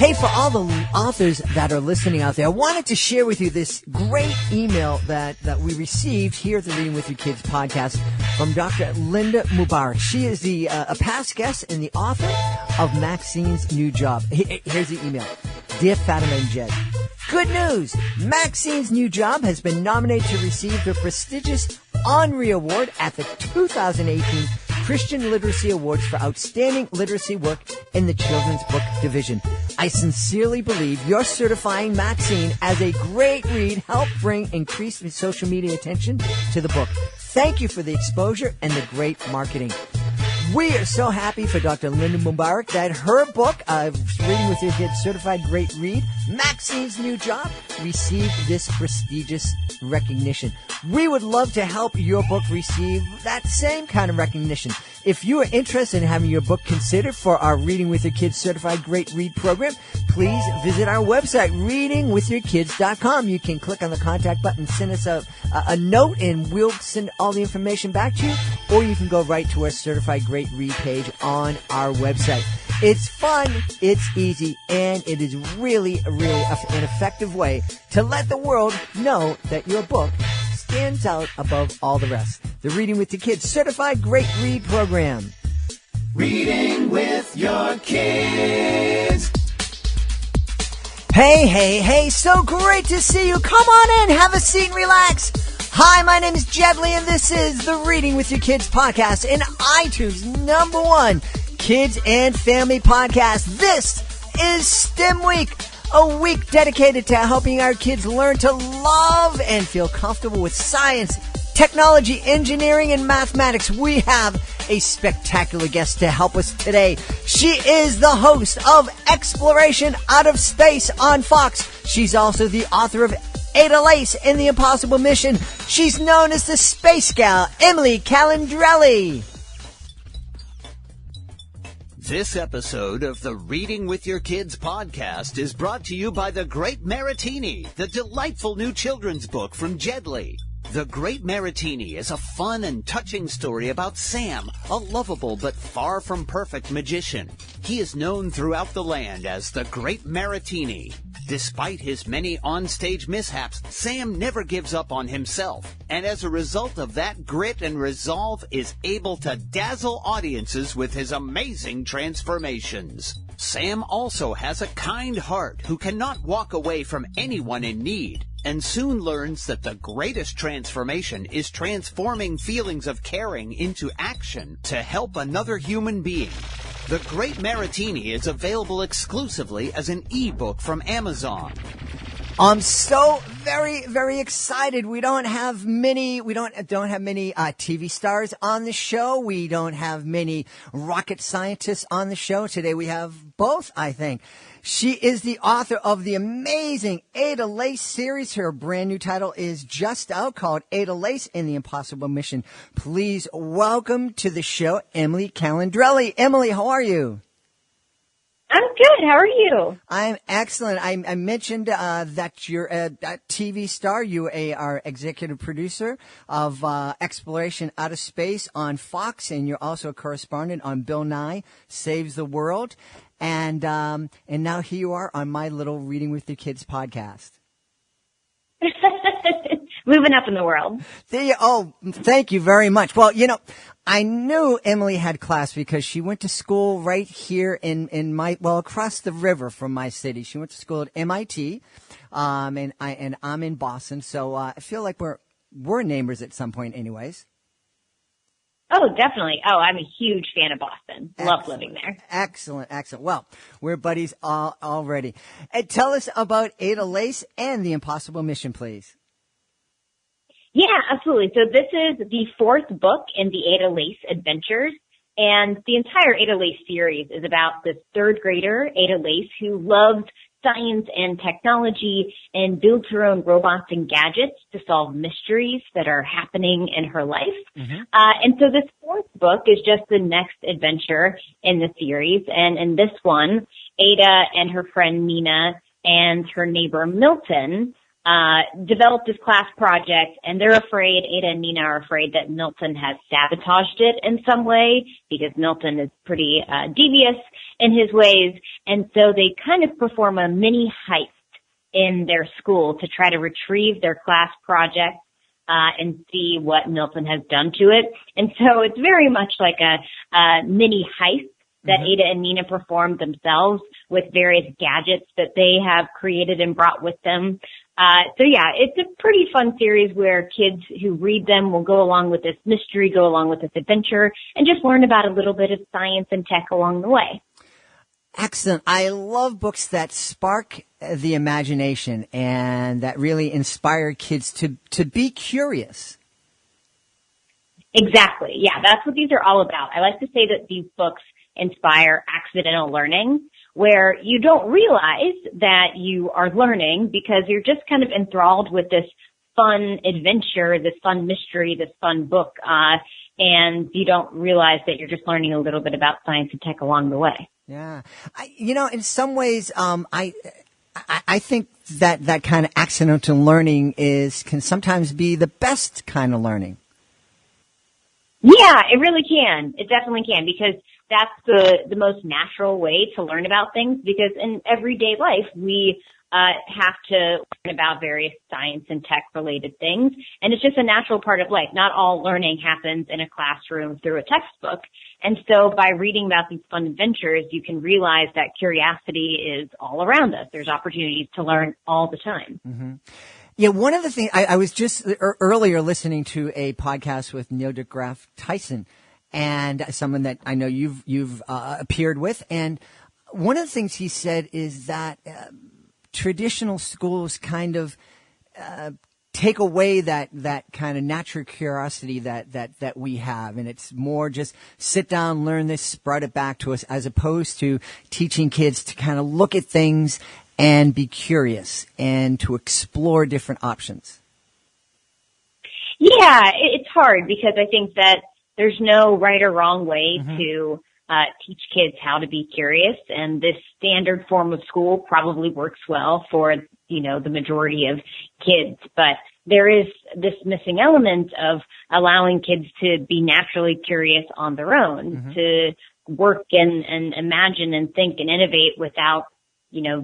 Hey, for all the authors that are listening out there, I wanted to share with you this great email that we received here at the Reading with Your Kids podcast from Dr. Linda Mubarak. She is a past guest and the author of Maxine's New Job. Here's the email. Dear Fatima and Jed, good news! Maxine's New Job has been nominated to receive the prestigious Henri Award at the 2018 Christian Literacy Awards for Outstanding Literacy Work in the Children's Book Division. I sincerely believe your certifying Maxine as a great read helped bring increased social media attention to the book. Thank you for the exposure and the great marketing. We are so happy for Dr. Linda Mubarak that her book, Reading with Your Kids Certified Great Read, Maxine's New Job, received this prestigious recognition. We would love to help your book receive that same kind of recognition. If you are interested in having your book considered for our Reading with Your Kids Certified Great Read program, please visit our website, readingwithyourkids.com. You can click on the contact button, send us a note, and we'll send all the information back to you, or you can go right to our Certified Great Read page on our website. It's fun, it's easy, and it is really an effective way to let the world know that your book stands out above all the rest. The Reading with Your Kids Certified Great Read program. Reading with Your Kids. Hey, so great to see you. Come on in, have a seat and relax. Hi, my name is Jed Lee, and this is the Reading with Your Kids podcast in iTunes #1 Kids and Family Podcast. This is STEM Week, a week dedicated to helping our kids learn to love and feel comfortable with science, technology, engineering, and mathematics. We have a spectacular guest to help us today. She is the host of Xploration Out of Space on Fox. She's also the author of Ada Lace and the Impossible Mission. She's known as the Space Gal, Emily Calandrelli. This episode of the Reading with Your Kids podcast is brought to you by The Great Maritini, the delightful new children's book from Jed Lee. The Great Maritini is a fun and touching story about Sam, a lovable but far from perfect magician. He is known throughout the land as the Great Maritini. Despite his many onstage mishaps, Sam never gives up on himself, and as a result of that grit and resolve is able to dazzle audiences with his amazing transformations. Sam also has a kind heart who cannot walk away from anyone in need, and soon learns that the greatest transformation is transforming feelings of caring into action to help another human being. The Great Maritini is available exclusively as an ebook from Amazon. I'm so very excited. We don't have many TV stars on the show. We don't have many rocket scientists on the show. Today we have both, I think. She is the author of the amazing Ada Lace series. Her brand new title is just out, called Ada Lace and the Impossible Mission. Please welcome to the show, Emily Calandrelli. Emily, how are you? I'm good. How are you? I'm excellent. I mentioned that you're a TV star. You are executive producer of Xploration Out of Space on Fox, and you're also a correspondent on Bill Nye Saves the World. And now here you are on my little Reading with Your Kids podcast. Moving up in the world. Thank you very much. Well, I knew Emily had class because she went to school right here across the river from my city. She went to school at MIT, and I'm in Boston. So I feel like we're neighbors at some point, anyways. Oh, definitely. Oh, I'm a huge fan of Boston. Love living there. Excellent. Well, we're buddies already. Tell us about Ada Lace and the Impossible Mission, please. Yeah, absolutely. So this is the fourth book in the Ada Lace adventures, and the entire Ada Lace series is about this third grader, Ada Lace, who loves science and technology and builds her own robots and gadgets to solve mysteries that are happening in her life. Mm-hmm. And so this fourth book is just the next adventure in the series. And in this one, Ada and her friend Nina and her neighbor Milton developed this class project, and they're afraid, Ada and Nina are afraid that Milton has sabotaged it in some way, because Milton is pretty devious in his ways, and so they kind of perform a mini heist in their school to try to retrieve their class project and see what Milton has done to it. And so it's very much like a mini heist that Ada and Nina performed themselves with various gadgets that they have created and brought with them. So yeah, it's a pretty fun series where kids who read them will go along with this mystery, go along with this adventure, and just learn about a little bit of science and tech along the way. Excellent. I love books that spark the imagination and that really inspire kids to be curious. Exactly. Yeah, that's what these are all about. I like to say that these books inspire accidental learning, where you don't realize that you are learning because you're just kind of enthralled with this fun adventure, this fun mystery, this fun book, and you don't realize that you're just learning a little bit about science and tech along the way. Yeah. In some ways, I think that kind of accidental learning can sometimes be the best kind of learning. Yeah, it really can. It definitely can, because that's the most natural way to learn about things, because in everyday life we have to learn about various science and tech related things, and it's just a natural part of life. Not all learning happens in a classroom through a textbook. And so by reading about these fun adventures, you can realize that curiosity is all around us. There's opportunities to learn all the time. Mm-hmm. Yeah, one of the things, I was just earlier listening to a podcast with Neil deGrasse Tyson, and someone that I know you've appeared with. And one of the things he said is that traditional schools kind of take away that kind of natural curiosity that we have, and it's more just sit down, learn this, spread it back to us, as opposed to teaching kids to kind of look at things and be curious and to explore different options. Yeah, it's hard, because I think that there's no right or wrong way to teach kids how to be curious, and this standard form of school probably works well for, the majority of kids. But there is this missing element of allowing kids to be naturally curious on their own, to work and imagine and think and innovate without,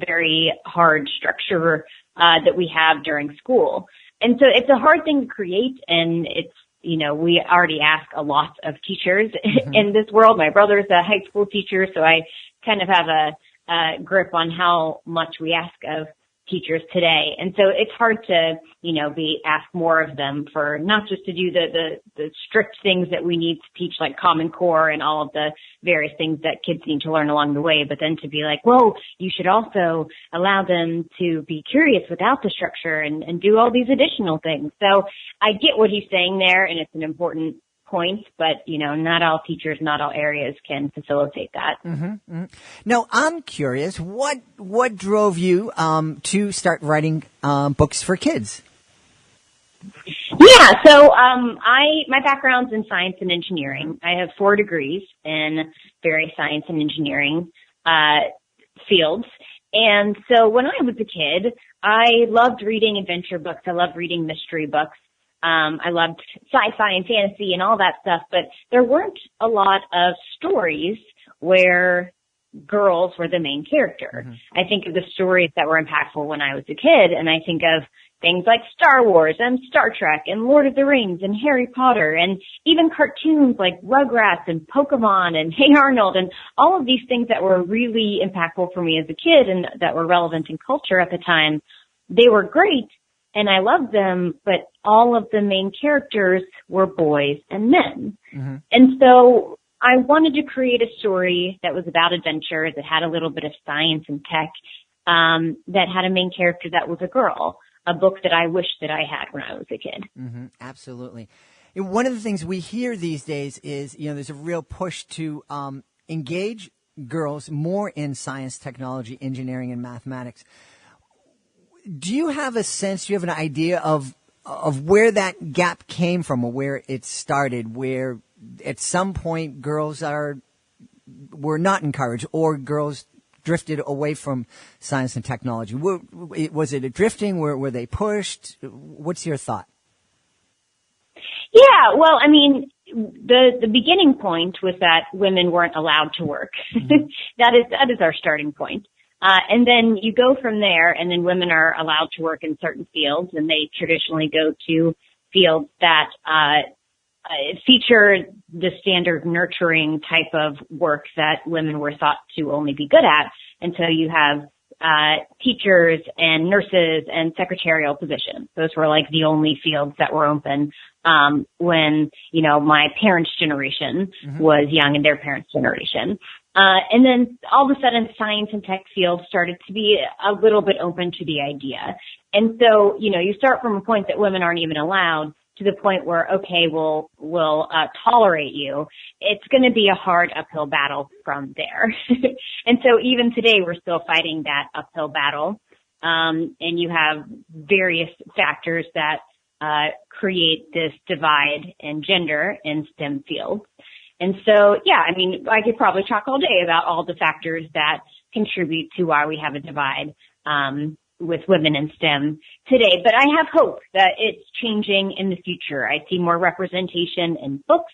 very hard structure that we have during school. And so it's a hard thing to create, and it's, we already ask a lot of teachers in this world. My brother's a high school teacher, so I kind of have a grip on how much we ask of teachers today. And so it's hard to, be asked more of them, for not just to do the strict things that we need to teach, like Common Core and all of the various things that kids need to learn along the way, but then to be like, whoa, you should also allow them to be curious without the structure and do all these additional things. So I get what he's saying there, and it's an important point, but, not all teachers, not all areas can facilitate that. Now, I'm curious, what drove you to start writing books for kids? Yeah, so my background's in science and engineering. I have 4 degrees in various science and engineering fields. And so when I was a kid, I loved reading adventure books. I loved reading mystery books. I loved sci-fi and fantasy and all that stuff, but there weren't a lot of stories where girls were the main character. I think of the stories that were impactful when I was a kid, and I think of things like Star Wars and Star Trek and Lord of the Rings and Harry Potter, and even cartoons like Rugrats and Pokemon and Hey Arnold, and all of these things that were really impactful for me as a kid and that were relevant in culture at the time. They were great, and I loved them, but all of the main characters were boys and men. And so I wanted to create a story that was about adventure, that had a little bit of science and tech, that had a main character that was a girl, a book that I wish that I had when I was a kid. Absolutely. And one of the things we hear these days is, there's a real push to engage girls more in science, technology, engineering, and mathematics. Do you have a sense, do you have an idea of where that gap came from, or where it started, where at some point girls were not encouraged, or girls drifted away from science and technology? Was it a drifting? Were they pushed? What's your thought? Yeah, well, I mean, the beginning point was that women weren't allowed to work. Mm-hmm. That is our starting point. And then you go from there, and then women are allowed to work in certain fields, and they traditionally go to fields that feature the standard nurturing type of work that women were thought to only be good at. And so you have teachers and nurses and secretarial positions. Those were like the only fields that were open when, you know, my parents' generation mm-hmm. was young and their parents' generation. And then all of a sudden science and tech fields started to be a little bit open to the idea. And so, you know, you start from a point that women aren't even allowed to the point where, okay, we'll tolerate you. It's going to be a hard uphill battle from there. And so even today, we're still fighting that uphill battle. And you have various factors that create this divide in gender in STEM fields. And so, yeah, I mean, I could probably talk all day about all the factors that contribute to why we have a divide with women in STEM today. But I have hope that it's changing in the future. I see more representation in books.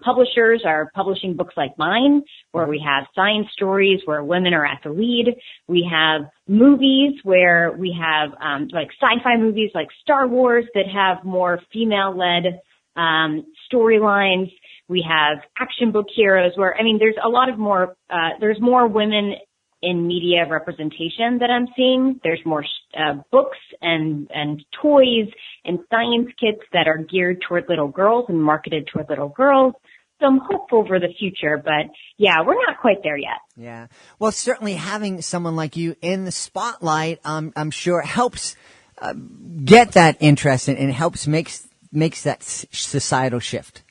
Publishers are publishing books like mine, where we have science stories where women are at the lead. We have movies where we have like sci-fi movies like Star Wars that have more female-led storylines. We have action book heroes where, I mean, there's a lot of more, there's more women in media representation that I'm seeing. There's more books and toys and science kits that are geared toward little girls and marketed toward little girls. So I'm hopeful for the future, but yeah, we're not quite there yet. Yeah. Well, certainly having someone like you in the spotlight, I'm sure helps get that interest and helps makes that societal shift.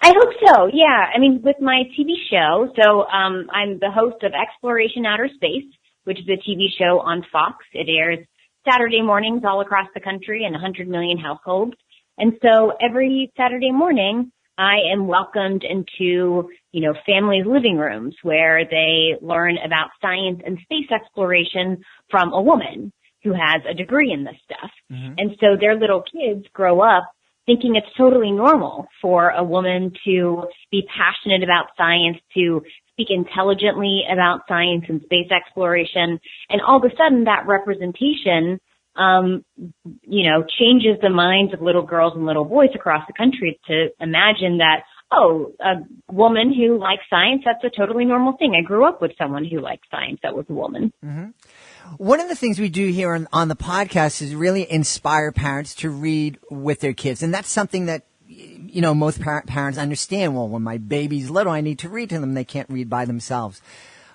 I hope so, yeah. I mean, with my TV show, so I'm the host of Xploration Outer Space, which is a TV show on Fox. It airs Saturday mornings all across the country in 100 million households. And so every Saturday morning, I am welcomed into, you know, families' living rooms where they learn about science and space exploration from a woman who has a degree in this stuff. Mm-hmm. And so their little kids grow up thinking it's totally normal for a woman to be passionate about science, to speak intelligently about science and space exploration. And all of a sudden that representation, you know, changes the minds of little girls and little boys across the country to imagine that, oh, a woman who likes science, that's a totally normal thing. I grew up with someone who liked science that was a woman. Mm-hmm. One of the things we do here on the podcast is really inspire parents to read with their kids. And that's something that, you know, most parents understand. Well, when my baby's little, I need to read to them. They can't read by themselves.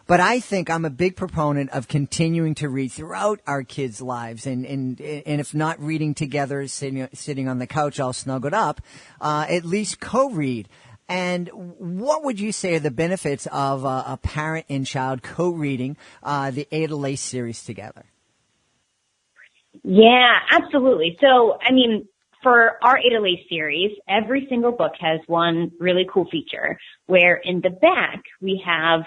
But I think I'm a big proponent of continuing to read throughout our kids' lives. And if not reading together, sitting on the couch all snuggled up, at least co-read. And what would you say are the benefits of a parent and child co-reading the Ada Lace series together? Yeah, absolutely. So, I mean, for our Ada Lace series, every single book has one really cool feature where in the back we have,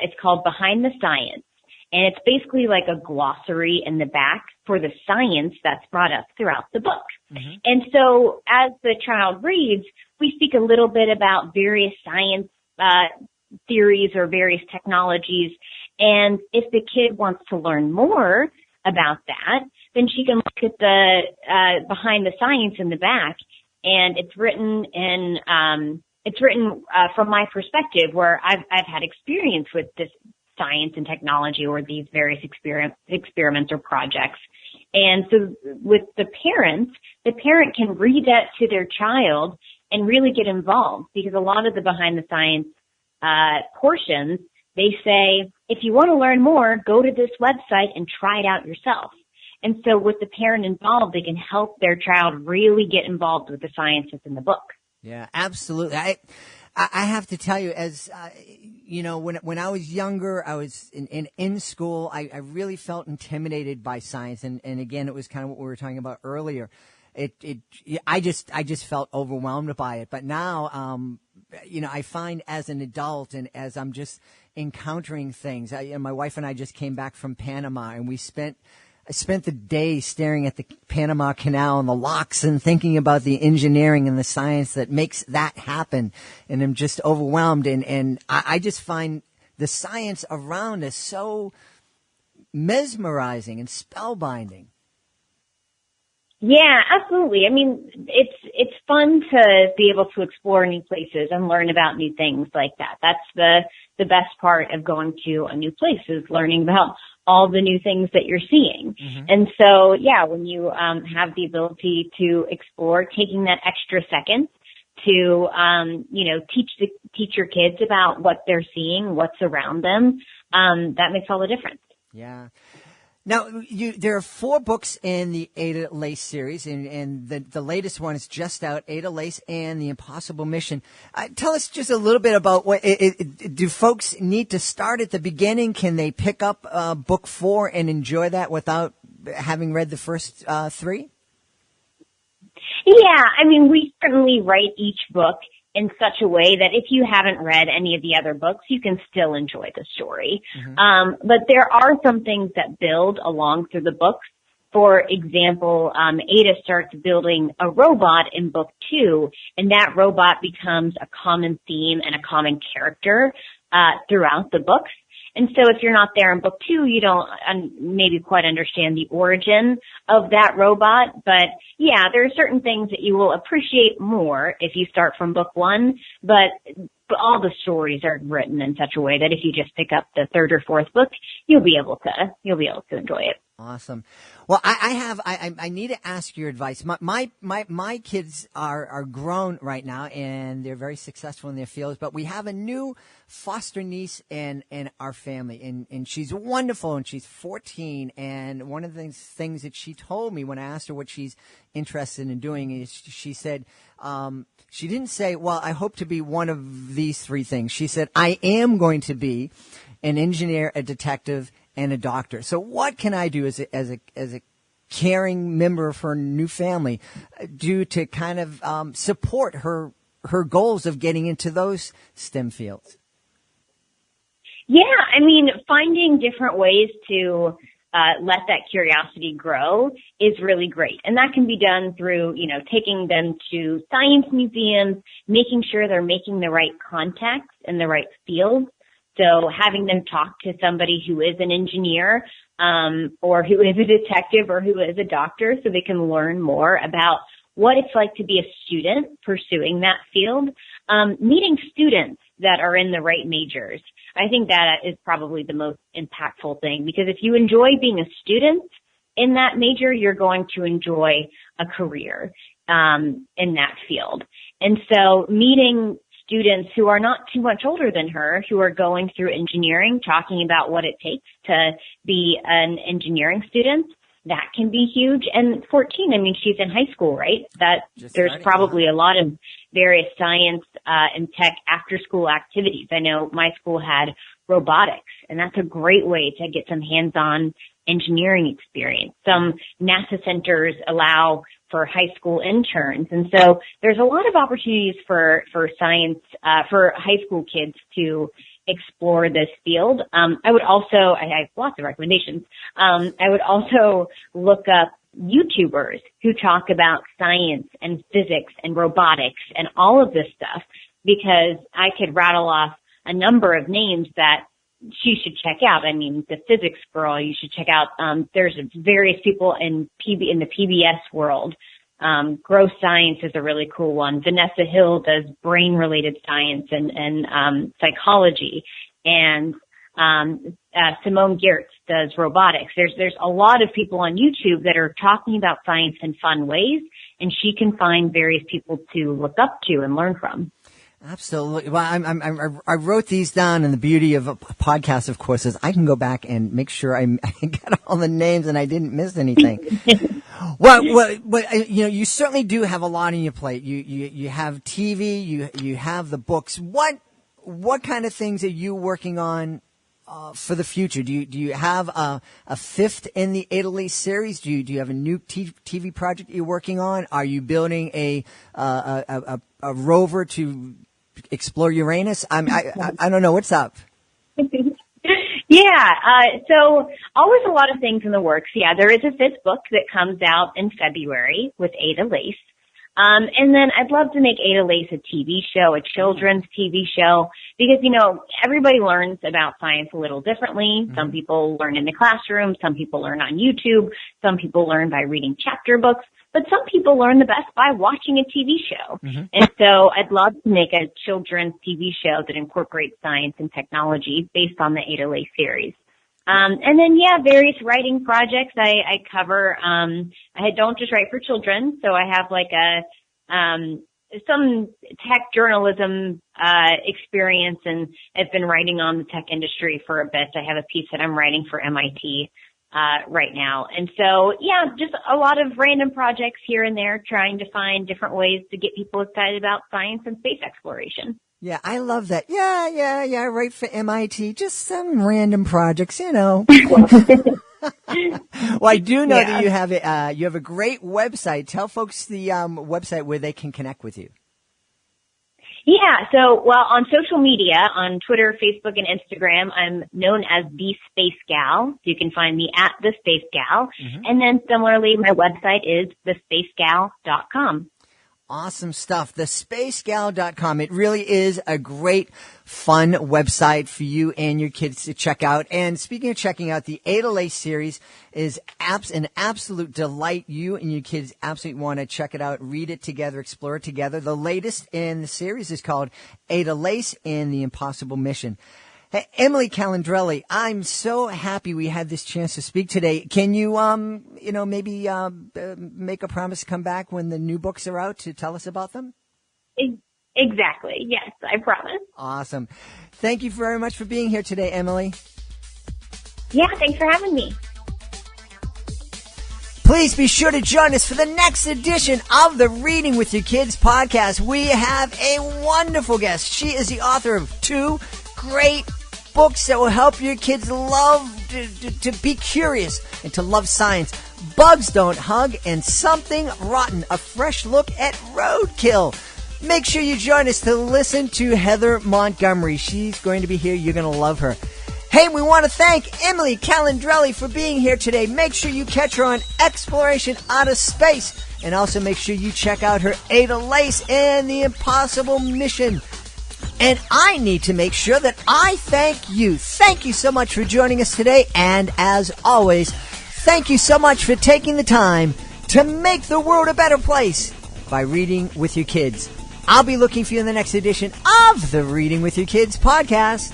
it's called Behind the Science. And it's basically like a glossary in the back for the science that's brought up throughout the book. Mm-hmm. And so as the child reads, we speak a little bit about various science theories or various technologies. And if the kid wants to learn more about that, then she can look at the Behind the Science in the back. And it's written in from my perspective, where I've had experience with this science and technology or these various experiments or projects. And so with the parent can read that to their child and really get involved, because a lot of the Behind the Science portions, they say, if you want to learn more, go to this website and try it out yourself. And so with the parent involved, they can help their child really get involved with the science that's in the book. Yeah, absolutely. I have to tell you, as you know, when I was younger, I was in school. I really felt intimidated by science, and again, it was kind of what we were talking about earlier. I just felt overwhelmed by it. But now, I find as an adult and as I'm just encountering things. My wife and I just came back from Panama, and I spent the day staring at the Panama Canal and the locks and thinking about the engineering and the science that makes that happen. And I'm just overwhelmed. And I just find the science around us so mesmerizing and spellbinding. Yeah, absolutely. I mean, it's fun to be able to explore new places and learn about new things like that. That's the best part of going to a new place, is learning about all the new things that you're seeing. Mm-hmm. And so, yeah, when you have the ability to explore, taking that extra second to teach your kids about what they're seeing, what's around them, that makes all the difference. Yeah. Now, there are 4 books in the Ada Lace series, and the latest one is just out, Ada Lace and the Impossible Mission. Tell us just a little bit about do folks need to start at the beginning? Can they pick up book 4 and enjoy that without having read the first 3? Yeah, I mean, we certainly write each book in such a way that if you haven't read any of the other books, you can still enjoy the story. Mm-hmm. But there are some things that build along through the books. For example, Ada starts building a robot in book 2, and that robot becomes a common theme and a common character throughout the books. And so if you're not there in book 2, you don't maybe quite understand the origin of that robot. But yeah, there are certain things that you will appreciate more if you start from book 1. But all the stories are written in such a way that if you just pick up the 3rd or 4th book, you'll be able to enjoy it. Awesome. Well, I need to ask your advice. My kids are grown right now, and they're very successful in their fields, but we have a new foster niece in our family, and she's wonderful, and she's 14, and one of the things that she told me when I asked her what she's interested in doing is she said, she didn't say, well, I hope to be one of these 3 things. She said, I am going to be an engineer, a detective, and a doctor. So what can I do as a caring member of her new family do to kind of support her goals of getting into those STEM fields? Yeah, I mean, finding different ways to let that curiosity grow is really great. And that can be done through, taking them to science museums, making sure they're making the right contacts in the right field. So having them talk to somebody who is an engineer, or who is a detective or who is a doctor, so they can learn more about what it's like to be a student pursuing that field. Meeting students that are in the right majors. I think that is probably the most impactful thing, because if you enjoy being a student in that major, you're going to enjoy a career in that field. And so meeting students who are not too much older than her, who are going through engineering, talking about what it takes to be an engineering student, that can be huge. And 14, I mean, she's in high school, right? There's probably a lot of various science and tech after-school activities. I know my school had robotics, and that's a great way to get some hands-on engineering experience. Some NASA centers allow for high school interns. And so there's a lot of opportunities for science, for high school kids to explore this field. I have lots of recommendations. I would also look up YouTubers who talk about science and physics and robotics and all of this stuff, because I could rattle off a number of names that she should check out. I mean, the physics girl, you should check out. There's various people in the PBS world. Gross Science is a really cool one. Vanessa Hill does brain-related science and psychology. And Simone Geertz does robotics. There's a lot of people on YouTube that are talking about science in fun ways, and she can find various people to look up to and learn from. Absolutely. Well, I wrote these down, and the beauty of a podcast, of course, is I can go back and make sure I got all the names and I didn't miss anything. Well, you certainly do have a lot on your plate. You have TV, you have the books. What kind of things are you working on for the future? Do you have a 5th in the Ada Lace series? Do you have a new TV project you're working on? Are you building a rover to explore Uranus? I don't know. What's up? Yeah, so always a lot of things in the works. Yeah, there is a fifth book that comes out in February with Ada Lace. And then I'd love to make Ada Lace a TV show, a children's TV show, because, everybody learns about science a little differently. Mm-hmm. Some people learn in the classroom. Some people learn on YouTube. Some people learn by reading chapter books. But some people learn the best by watching a TV show. Mm-hmm. And so I'd love to make a children's TV show that incorporates science and technology based on the Ada Lace series. And then, various writing projects I cover. I don't just write for children, so I have some tech journalism, experience, and I've been writing on the tech industry for a bit. I have a piece that I'm writing for MIT, right now. And so, just a lot of random projects here and there, trying to find different ways to get people excited about science and space exploration. Yeah, I love that. Yeah, right for MIT. Just some random projects, Well, I do know that you have a great website. Tell folks the website where they can connect with you. Yeah, so, on social media, on Twitter, Facebook, and Instagram, I'm known as The Space Gal. So you can find me at The Space Gal. Mm-hmm. And then similarly, my website is thespacegal.com. Awesome stuff. Thespacegal.com. It really is a great, fun website for you and your kids to check out. And speaking of checking out, the Ada Lace series is an absolute delight. You and your kids absolutely want to check it out, read it together, explore it together. The latest in the series is called Ada Lace and the Impossible Mission. Hey, Emily Calandrelli, I'm so happy we had this chance to speak today. Can you, maybe make a promise to come back when the new books are out to tell us about them? Exactly. Yes, I promise. Awesome. Thank you very much for being here today, Emily. Yeah, thanks for having me. Please be sure to join us for the next edition of the Reading with Your Kids podcast. We have a wonderful guest. She is the author of 2 great books that will help your kids love to be curious and to love science. Bugs Don't Hug and Something Rotten, a fresh look at roadkill. Make sure you join us to listen to Heather Montgomery. She's going to be here. You're going to love her. Hey, we want to thank Emily Calandrelli for being here today. Make sure you catch her on Xploration Outer Space. And also make sure you check out her Ada Lace and the Impossible Mission. And I need to make sure that I thank you. Thank you so much for joining us today. And as always, thank you so much for taking the time to make the world a better place by reading with your kids. I'll be looking for you in the next edition of the Reading with Your Kids podcast.